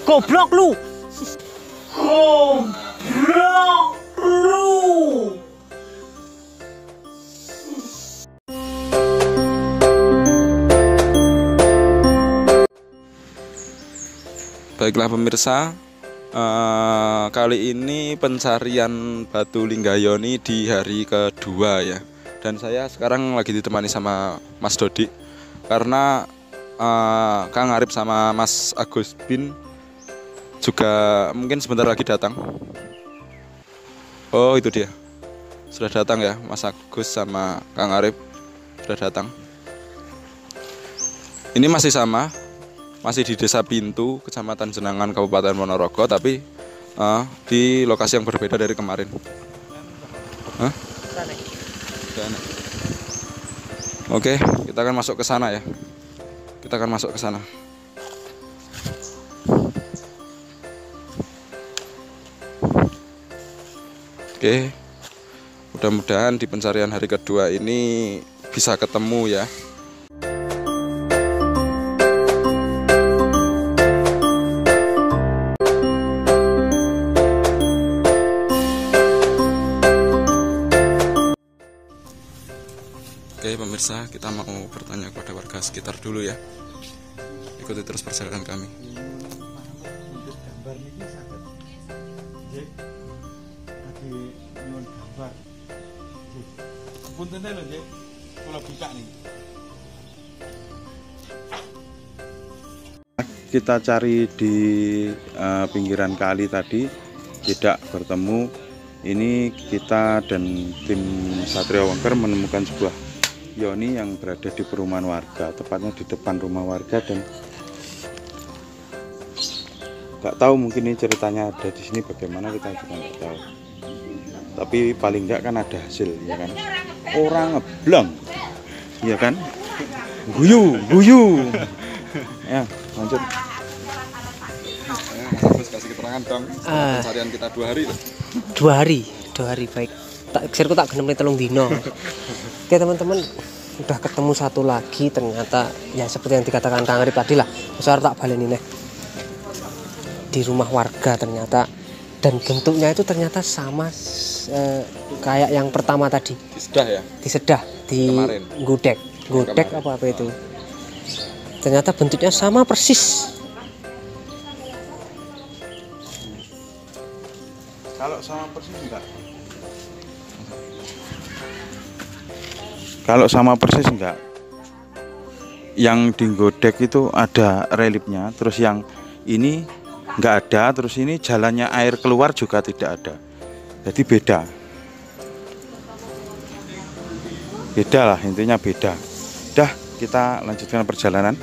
Goblok lu. Goblok lu. Baiklah pemirsa, kali ini pencarian batu Linggayoni di hari kedua ya. Dan saya sekarang lagi ditemani sama Mas Dodi karena Kang Arif sama Mas Agus Bin juga mungkin sebentar lagi datang. Oh itu dia, sudah datang ya, Mas Agus sama Kang Arif sudah datang. Ini masih sama, masih di Desa Pintu, Kecamatan Jenangan, Kabupaten Ponorogo, tapi di lokasi yang berbeda dari kemarin. Hah? Oke, kita akan masuk ke sana ya. Kita akan masuk ke sana. Oke, mudah-mudahan di pencarian hari kedua ini bisa ketemu ya. Oke pemirsa, kita mau bertanya kepada warga sekitar dulu ya. Ikuti terus perjalanan kami. Kita cari di pinggiran kali tadi, tidak bertemu. Ini kita dan tim Satria Wangker menemukan sebuah Yoni yang berada di perumahan warga, tepatnya di depan rumah warga, dan nggak tahu mungkin ini ceritanya ada di sini bagaimana, kita juga nggak tahu. Tapi paling nggak kan ada hasil, ya kan? Orang ngeblong, ya kan? Guyu. Ya, lanjut. Terus kasih keterangan dong. Pencarian kita 2 hari loh. 2 hari baik. Tak sirku tak genep telung dino. Oke teman-teman, udah ketemu satu lagi, ternyata ya seperti yang dikatakan Kang Arif tadi lah. Besar tak baleni nih. Di rumah warga ternyata, dan bentuknya itu ternyata sama kayak yang pertama tadi. Disedah di kemarin. Gudeg apa itu. Ternyata bentuknya sama persis. Kalau sama persis enggak? Kalau sama persis enggak. Yang di Godek itu ada reliefnya, terus yang ini enggak ada, terus ini jalannya air keluar juga tidak ada. Jadi beda. Beda lah, intinya beda. Dah, kita lanjutkan perjalanan.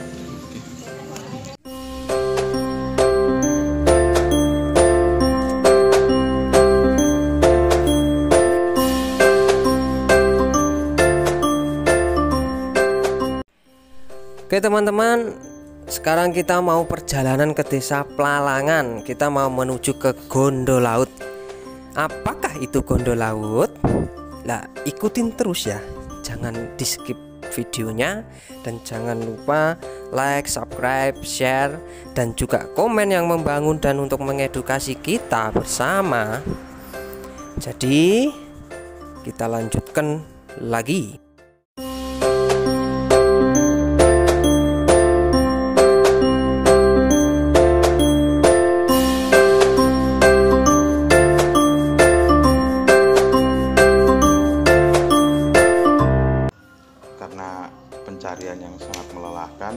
Oke teman-teman, sekarang kita mau perjalanan ke Desa Plalangan. Kita mau menuju ke Gondolaut. Apakah itu Gondolaut? Lah, ikutin terus ya. Jangan di skip videonya, dan jangan lupa like, subscribe, share, dan juga komen yang membangun dan untuk mengedukasi kita bersama. Jadi, kita lanjutkan lagi. Pencarian yang sangat melelahkan,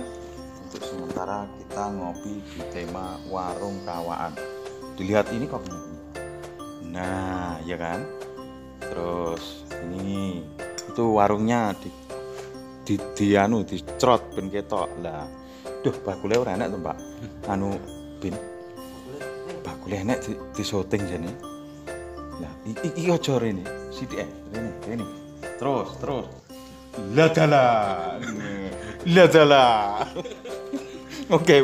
untuk sementara kita ngopi di tema warung kawaan. Dilihat ini kopinya. Nah, ya kan? Terus ini itu warungnya dicrot ben ketok. Lah, duh bakule ora enak to, Mbak. Anu bin. Bakule enak di syuting jane. Lah, iki aja rene. Sithik rene. Terus. Ladalah. Oke.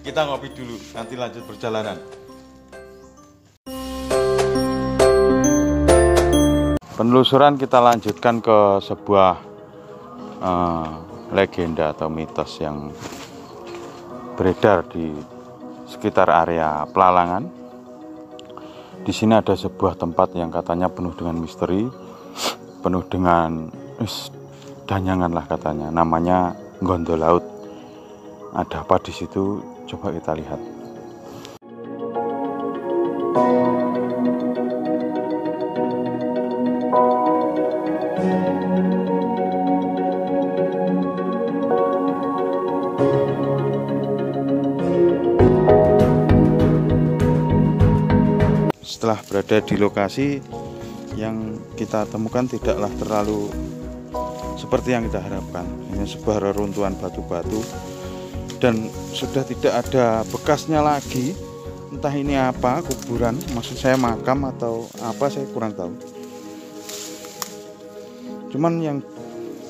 Kita ngopi dulu, nanti lanjut perjalanan. Penelusuran kita lanjutkan ke sebuah legenda atau mitos yang beredar di sekitar area Pelalangan. Di sini ada sebuah tempat yang katanya penuh dengan misteri, penuh dengan danyangan lah katanya. Namanya Gondo Laut. Ada apa di situ? Coba kita lihat. Setelah berada di lokasi, yang kita temukan tidaklah terlalu seperti yang kita harapkan. Hanya sebuah reruntuhan batu-batu dan sudah tidak ada bekasnya lagi. Entah ini apa, kuburan, maksud saya makam atau apa, saya kurang tahu. Cuman yang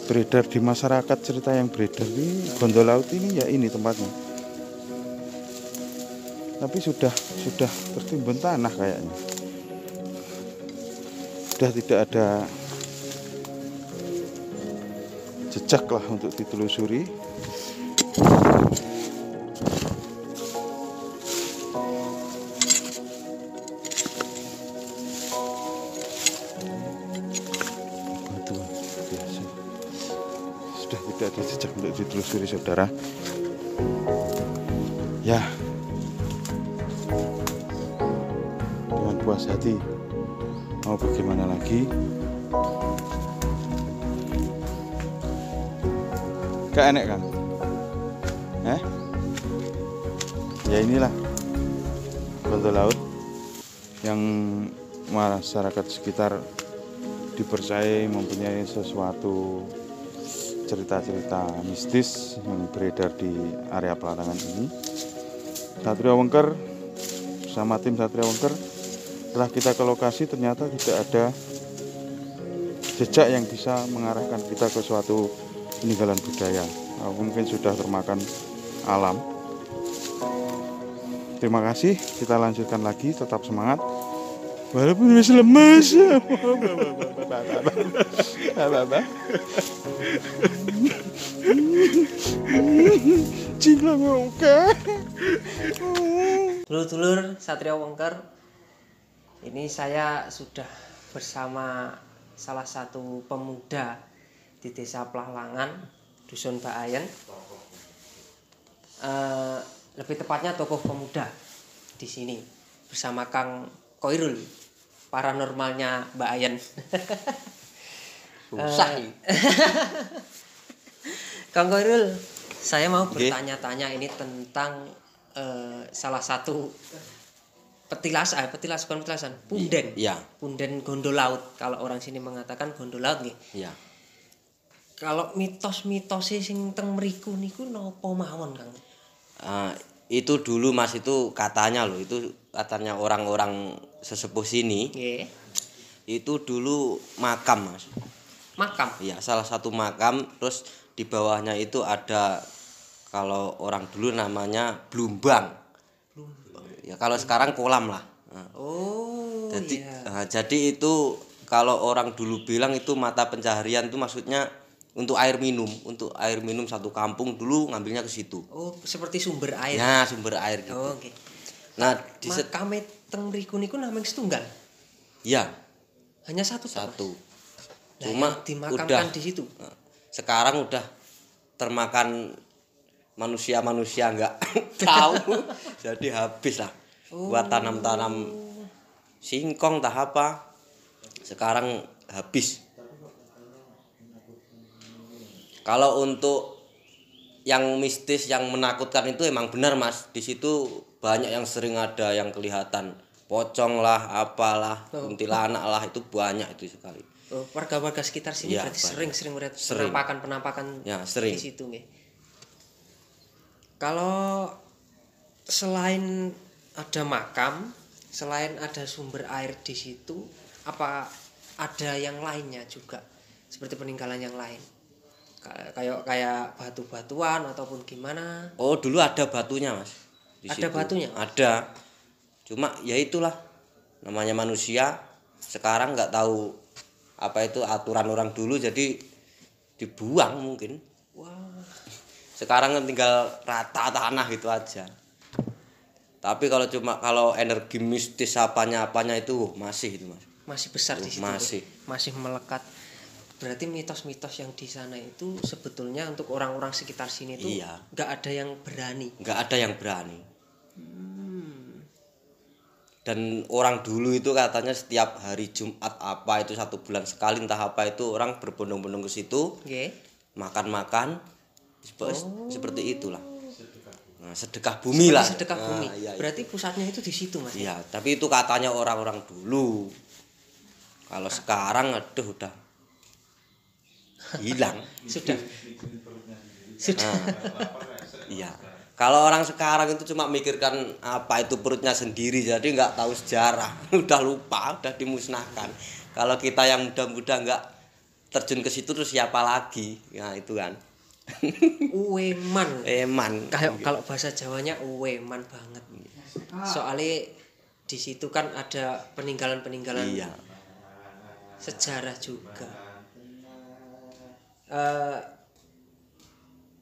beredar di masyarakat, cerita yang beredar di Gondo Laut ini ya ini tempatnya. Tapi sudah tertimbun tanah kayaknya. Sudah tidak ada jejak lah untuk ditelusuri. Batu biasa. Sudah tidak ada jejak untuk ditelusuri, saudara. Ya, dengan puas hati, mau bagaimana lagi? Gak enak kan? Ya inilah Gondo Laut yang masyarakat sekitar dipercaya mempunyai sesuatu cerita-cerita mistis yang beredar di area Pelalangan ini. Satria Wengker bersama tim Satria Wengker, setelah kita ke lokasi ternyata tidak ada jejak yang bisa mengarahkan kita ke suatu peninggalan budaya. Mungkin sudah termakan alam. Terima kasih, kita lanjutkan lagi, tetap semangat walaupun masih lemas. Dulur-dulur Satria Wengker, ini saya sudah bersama salah satu pemuda di Desa Pelalangan, Dusun Baayen. Lebih tepatnya tokoh pemuda di sini bersama Kang Koirul, paranormalnya Baayen. Susah. Kang Koirul, saya mau bertanya-tanya ini tentang salah satu punden. Iya. Punden Gondo Laut. Kalau orang sini mengatakan Gondo Laut nggih. Iya. Kalau mitos-mitos sing teng mriku niku napa mawon, Kang? Itu dulu Mas, itu katanya loh, itu katanya orang-orang sesepuh sini. Nggih. Itu dulu makam, Mas. Makam. Iya, salah satu makam, terus di bawahnya itu ada, kalau orang dulu namanya blumbang. Ya kalau sekarang kolam lah. Oh, jadi iya. Jadi itu kalau orang dulu bilang itu mata pencaharian, itu maksudnya untuk air minum satu kampung dulu ngambilnya ke situ. Oh, seperti sumber air. Ya, sumber air gitu. Oh, oke. Nah, makame teng mriku niku namung setunggal. Iya, Hanya satu. satu. Nah, Cuma dimakamkan di situ. Sekarang udah termakan manusia nggak tahu. Jadi habis lah buat tanam-tanam singkong tah apa. Sekarang habis. Kalau untuk yang mistis, yang menakutkan itu emang benar Mas. Di situ banyak yang sering ada yang kelihatan pocong lah, apalah, kuntilanak lah, itu banyak itu sekali. Oh, warga-warga sekitar sini Ya, berarti sering melihat sering. penampakan Ya, sering. di situ nggih. Kalau selain ada makam, selain ada sumber air di situ, apa ada yang lainnya juga seperti peninggalan yang lain? Kayak batu-batuan ataupun gimana? Oh, dulu ada batunya Mas. Ada batunya? Ada. Cuma ya itulah, namanya manusia. Sekarang nggak tahu apa itu aturan orang dulu, jadi dibuang mungkin. Wah. Sekarang tinggal rata tanah gitu aja. Tapi kalau energi mistis apanya itu masih itu Mas. Masih besar di situ. Masih Melekat. Berarti mitos-mitos yang di sana itu sebetulnya untuk orang-orang sekitar sini itu nggak ada yang berani. Nggak ada yang berani. Dan orang dulu itu katanya setiap hari Jumat apa itu 1 bulan sekali entah apa itu orang berbondong-bondong ke situ. Makan-makan seperti itulah. Nah, sedekah bumi lah. Sedekah bumi. Iya. Berarti pusatnya itu di situ Mas. Iya, tapi itu katanya orang-orang dulu. Kalau sekarang aduh udah hilang. Sudah. Iya. Kalau orang sekarang itu cuma mikirkan apa itu perutnya sendiri, jadi nggak tahu sejarah, udah lupa, udah dimusnahkan. Kalau kita yang muda-muda nggak terjun ke situ terus siapa lagi? Nah itu kan. Uweman. Eman. Kalau bahasa Jawanya uweman banget. Soalnya di situ kan ada peninggalan-peninggalan sejarah juga.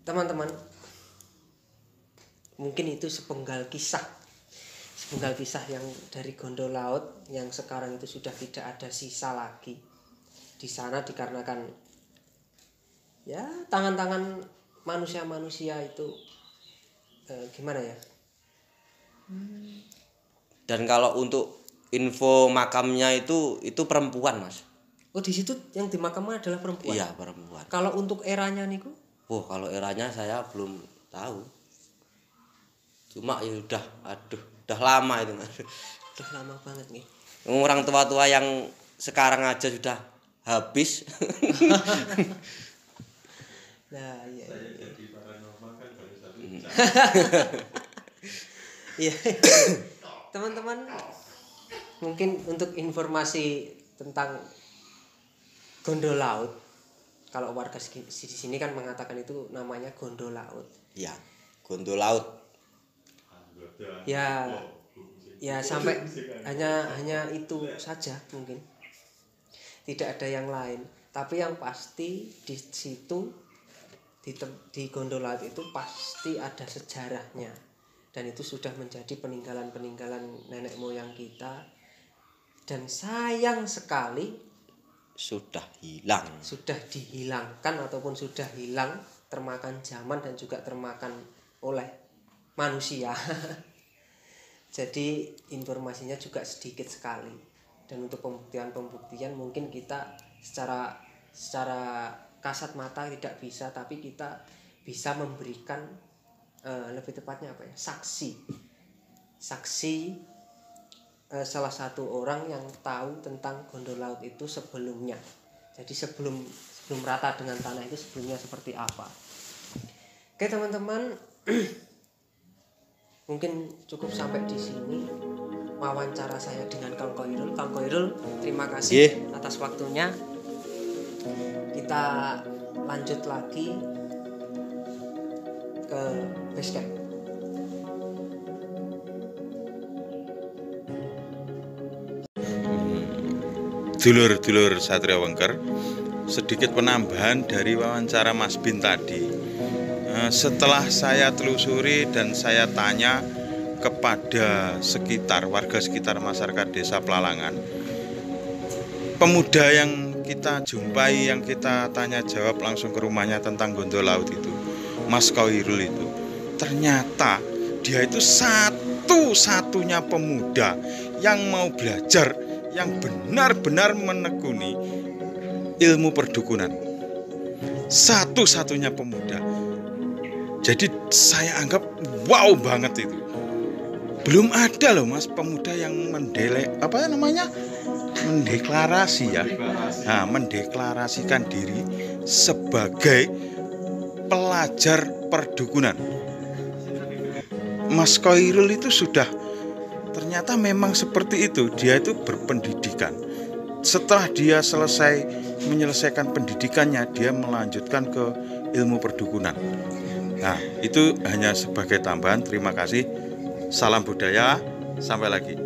Teman-teman, mungkin itu sepenggal kisah yang dari Gondol Laut yang sekarang itu sudah tidak ada sisa lagi di sana dikarenakan ya tangan-tangan manusia itu gimana ya. Dan kalau untuk info makamnya itu perempuan Mas. Oh di situ yang dimakamkan adalah perempuan. Iya perempuan. Kalau untuk eranya niku? Oh kalau eranya saya belum tahu. Cuma ya udah lama itu Mas. Udah lama banget nih. Orang tua-tua yang sekarang aja sudah habis. Nah, iya. Saya jadi paranormal kan baru 1 jam. Iya. Teman-teman, mungkin untuk informasi tentang Gondol Laut, kalau warga di sini kan mengatakan itu namanya Gondol Laut. Iya, Gondol Laut. Ya sampai hanya itu saja mungkin. Tidak ada yang lain. Tapi yang pasti di situ di Gondol Laut itu pasti ada sejarahnya. Dan itu sudah menjadi peninggalan-peninggalan nenek moyang kita. Dan sayang sekali sudah dihilangkan ataupun sudah hilang, termakan zaman dan juga termakan oleh manusia. Jadi informasinya juga sedikit sekali. Dan untuk pembuktian mungkin kita secara kasat mata tidak bisa, tapi kita bisa memberikan lebih tepatnya apa ya, saksi salah satu orang yang tahu tentang Gondol Laut itu sebelumnya. Jadi sebelum rata dengan tanah itu sebelumnya seperti apa. Oke teman-teman, mungkin cukup sampai di sini wawancara saya dengan Kang Khoirul. Kang Khoirul, terima kasih atas waktunya. Kita lanjut lagi ke base camp. Dulur-dulur Satria Wengker, sedikit penambahan dari wawancara Mas Bin tadi. Setelah saya telusuri dan saya tanya kepada warga sekitar masyarakat Desa Pelalangan, pemuda yang kita jumpai, yang kita tanya jawab langsung ke rumahnya tentang Gondol Laut itu, Mas Khoirul itu, ternyata dia itu satu-satunya pemuda yang mau belajar, yang benar-benar menekuni ilmu perdukunan. Satu-satunya pemuda. Jadi saya anggap wow banget itu. Belum ada loh Mas pemuda yang mendeklarasi ya. Nah, mendeklarasikan diri sebagai pelajar perdukunan. Mas Khoirul itu sudah ternyata memang seperti itu. Dia itu berpendidikan. Setelah dia menyelesaikan pendidikannya, dia melanjutkan ke ilmu perdukunan. Nah, itu hanya sebagai tambahan. Terima kasih. Salam budaya. Sampai lagi.